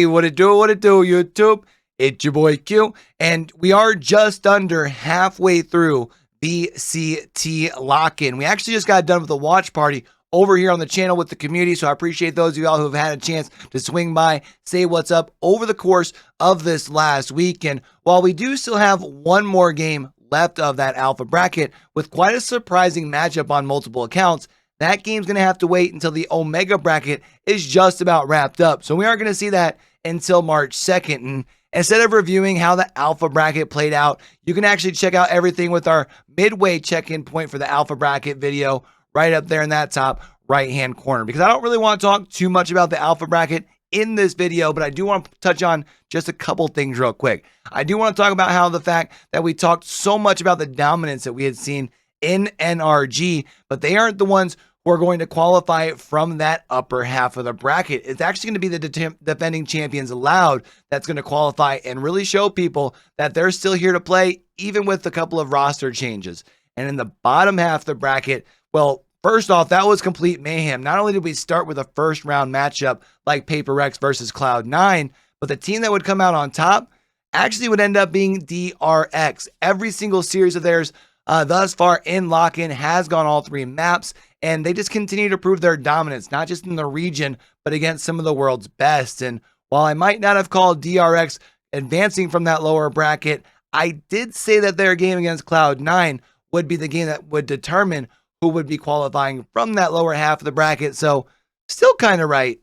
Hey, what it do, YouTube? It's your boy Q, and we are just under halfway through VCT Lock-In. We actually just got done with a watch party over here on the channel with the community, so I appreciate those of y'all who have had a chance to swing by, say what's up over the course of this last week. And while we do still have one more game left of that alpha bracket with quite a surprising matchup on multiple accounts, that game's going to have to wait until the Omega bracket is just about wrapped up. So we aren't going to see that until March 2nd. And instead of reviewing how the alpha bracket played out, you can actually check out everything with our midway check-in point for the alpha bracket video right up there in that top right-hand corner. Because I don't really want to talk too much about the alpha bracket in this video, but I do want to touch on just a couple things real quick. I do want to talk about how the fact that we talked so much about the dominance that we had seen in NRG, but they aren't the ones who are going to qualify from that upper half of the bracket. It's actually going to be the defending champions Loud that's going to qualify and really show people that they're still here to play, even with a couple of roster changes. And in the bottom half of the bracket, well, first off, that was complete mayhem. Not only did we start with a first round matchup like Paper Rex versus Cloud9, but the team that would come out on top actually would end up being DRX. Every single series of theirs thus far in Lock-In has gone all three maps, and they just continue to prove their dominance, not just in the region, but against some of the world's best. And while I might not have called DRX advancing from that lower bracket, I did say that their game against Cloud9 would be the game that would determine who would be qualifying from that lower half of the bracket. So still kind of right?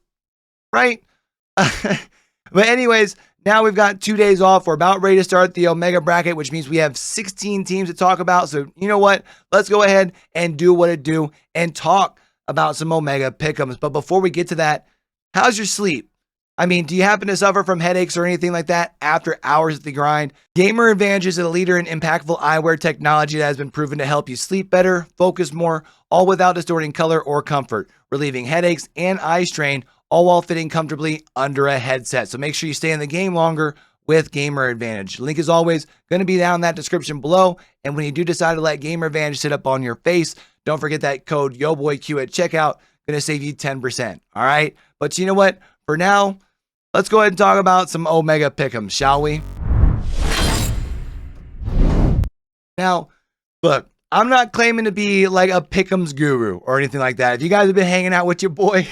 But anyways, now we've got 2 days off. We're about ready to start the Omega bracket, which means we have 16 teams to talk about. So you know what? Let's go ahead and do what it do and talk about some Omega pick'ems. But before we get to that, how's your sleep? I mean, do you happen to suffer from headaches or anything like that after hours at the grind? Gamer Advantage is a leader in impactful eyewear technology that has been proven to help you sleep better, focus more, all without distorting color or comfort, relieving headaches and eye strain, all while fitting comfortably under a headset. So make sure you stay in the game longer with Gamer Advantage. Link is always going to be down in that description below. And when you do decide to let Gamer Advantage sit up on your face, don't forget that code YoBoyCue at checkout. Going to save you 10%. All right. But you know what? For now, let's go ahead and talk about some Omega pick'ems, shall we? Now, look, I'm not claiming to be like a pick'ems guru or anything like that. If you guys have been hanging out with your boy,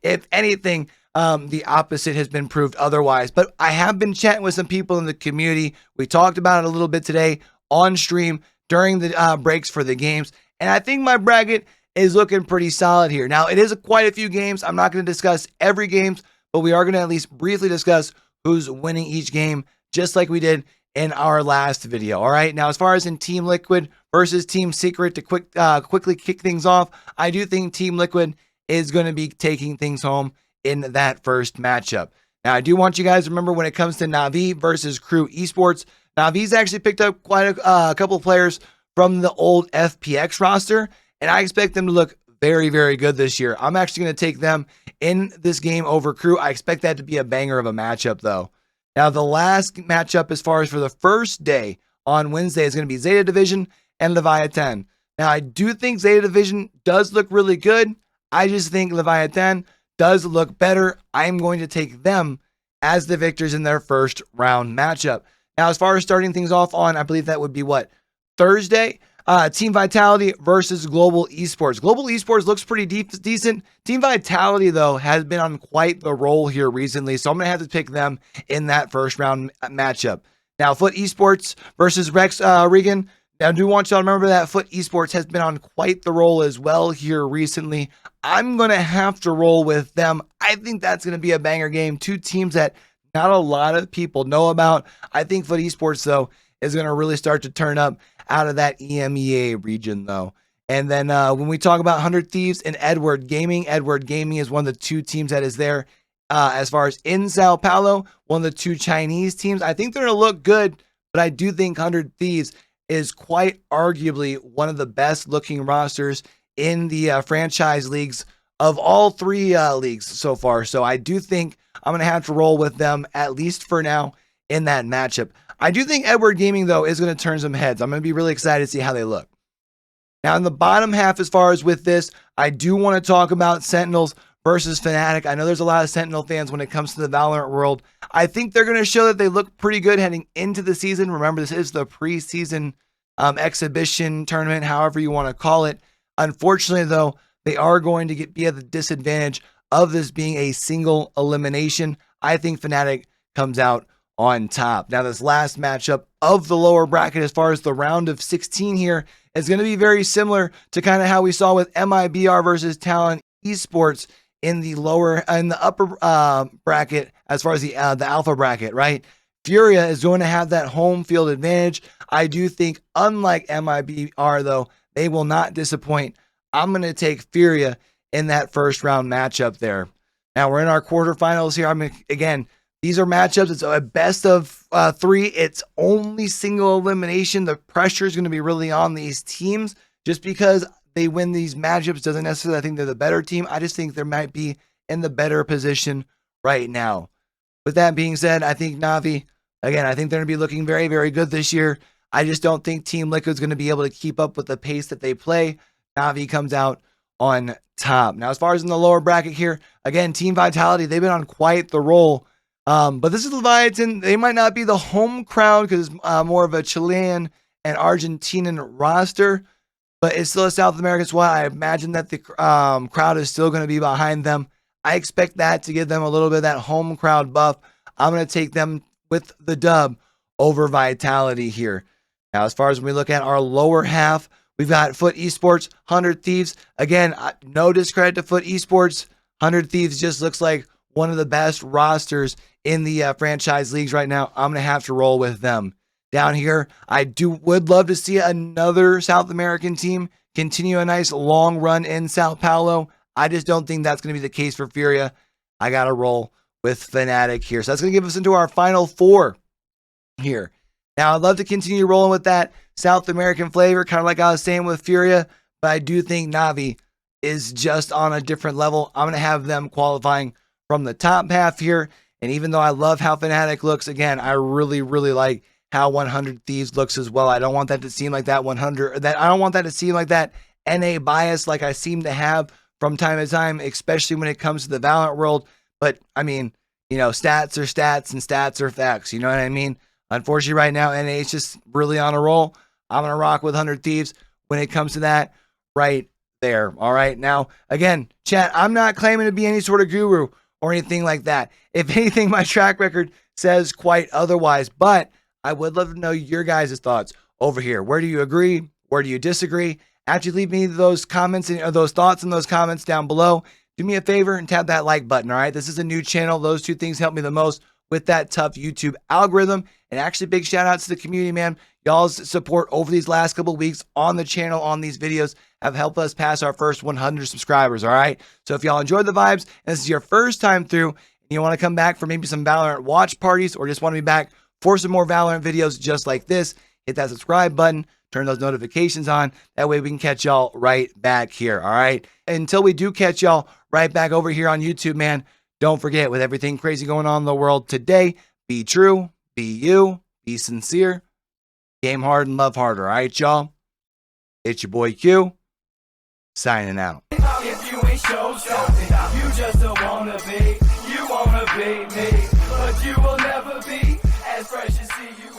if anything, the opposite has been proved otherwise. But I have been chatting with some people in the community. We talked about it a little bit today on stream during the breaks for the games. And I think my bracket is looking pretty solid here. Now, it is quite a few games. I'm not going to discuss every game, but we are going to at least briefly discuss who's winning each game, just like we did in our last video. All right. Now, as far as in Team Liquid versus Team Secret, to quickly kick things off, I do think Team Liquid is going to be taking things home in that first matchup. Now, I do want you guys to remember when it comes to NAVI versus Crew Esports, NAVI's actually picked up quite a couple of players from the old FPX roster, and I expect them to look very, very good this year. I'm actually going to take them in this game over Crew. I expect that to be a banger of a matchup, though. Now, the last matchup as far as for the first day on Wednesday is going to be ZETA Division and Leviatan. Now, I do think ZETA Division does look really good. I just think Leviatan does look better. I am going to take them as the victors in their first round matchup. Now, as far as starting things off on, I believe that would be what? Thursday? Team Vitality versus Global Esports. Global Esports looks pretty decent. Team Vitality, though, has been on quite the roll here recently, so I'm going to have to pick them in that first round matchup. Now, Foot Esports versus Regum. Now, I do want you all to remember that Foot Esports has been on quite the roll as well here recently. I'm going to have to roll with them. I think that's going to be a banger game. Two teams that not a lot of people know about. I think Foot Esports, though, is going to really start to turn up out of that EMEA region, though. And then when we talk about 100 Thieves and Edward Gaming is one of the two teams that is there as far as in Sao Paulo, one of the two Chinese teams. I think they're going to look good, but I do think 100 Thieves is quite arguably one of the best looking rosters in the franchise leagues of all three leagues so far. So I do think I'm going to have to roll with them, at least for now, in that matchup. I do think Edward Gaming, though, is going to turn some heads. I'm going to be really excited to see how they look. Now, in the bottom half, as far as with this, I do want to talk about Sentinels versus Finatic. I know there's a lot of Sentinel fans when it comes to the Valorant world. I think they're going to show that they look pretty good heading into the season. Remember, this is the preseason exhibition tournament, however you want to call it. Unfortunately, though, they are going to be at the disadvantage of this being a single elimination. I think Finatic comes out on top. Now, this last matchup of the lower bracket, as far as the round of 16 here, is going to be very similar to kind of how we saw with MIBR versus Talent Esports in the upper bracket, as far as the alpha bracket, right? Furia is going to have that home field advantage. I do think, unlike MIBR, though, they will not disappoint. I'm going to take Furia in that first round matchup there. Now, we're in our quarterfinals here. Again, these are matchups. It's a best of 3. It's only single elimination. The pressure is going to be really on these teams. Just because they win these matchups doesn't necessarily, I think they're the better team. I just think they might be in the better position right now. With that being said, I think NAVI, again, I think they're going to be looking very, very good this year. I just don't think Team Liquid's going to be able to keep up with the pace that they play. NAVI comes out on top. Now, as far as in the lower bracket here, again, Team Vitality, they've been on quite the roll. But this is Leviatan. They might not be the home crowd because it's more of a Chilean and Argentinian roster, but it's still a South American squad. I imagine that the crowd is still going to be behind them. I expect that to give them a little bit of that home crowd buff. I'm going to take them with the dub over Vitality here. Now, as far as when we look at our lower half, we've got Foot Esports, 100 Thieves. Again, no discredit to Foot Esports. 100 Thieves just looks like one of the best rosters in the franchise leagues right now. I'm going to have to roll with them. Down here, I would love to see another South American team continue a nice long run in Sao Paulo. I just don't think that's going to be the case for Furia. I got to roll with Finatic here. So that's going to give us into our final 4 here. Now, I'd love to continue rolling with that South American flavor, kind of like I was saying with Furia, but I do think NAVI is just on a different level. I'm going to have them qualifying from the top half here. And even though I love how Finatic looks, again, I really, really like how 100 Thieves looks as well. I don't want that to seem like that I don't want that to seem like that NA bias like I seem to have from time to time, especially when it comes to the Valorant world. But I mean, you know, stats are stats and stats are facts. You know what I mean? Unfortunately, right now, NA is just really on a roll. I'm going to rock with 100 Thieves when it comes to that right there. All right. Now, again, chat, I'm not claiming to be any sort of guru or anything like that. If anything, my track record says quite otherwise, but I would love to know your guys' thoughts over here. Where do you agree? Where do you disagree? After you leave me those comments and those thoughts in those comments down below, do me a favor and tap that like button. All right. This is a new channel. Those 2 things help me the most with that tough YouTube algorithm. And actually, big shout out to the community, man. Y'all's support over these last couple of weeks on the channel, on these videos, have helped us pass our first 100 subscribers, all right? So if y'all enjoyed the vibes, and this is your first time through, and you want to come back for maybe some Valorant watch parties, or just want to be back for some more Valorant videos just like this, hit that subscribe button, turn those notifications on. That way we can catch y'all right back here, all right? Until we do catch y'all right back over here on YouTube, man, don't forget, with everything crazy going on in the world today, be true, be you, be sincere, game hard and love harder. All right, y'all? It's your boy Q, signing out. If you ain't show something, you just don't wanna be. You wanna be me, but you will never be as fresh as see you.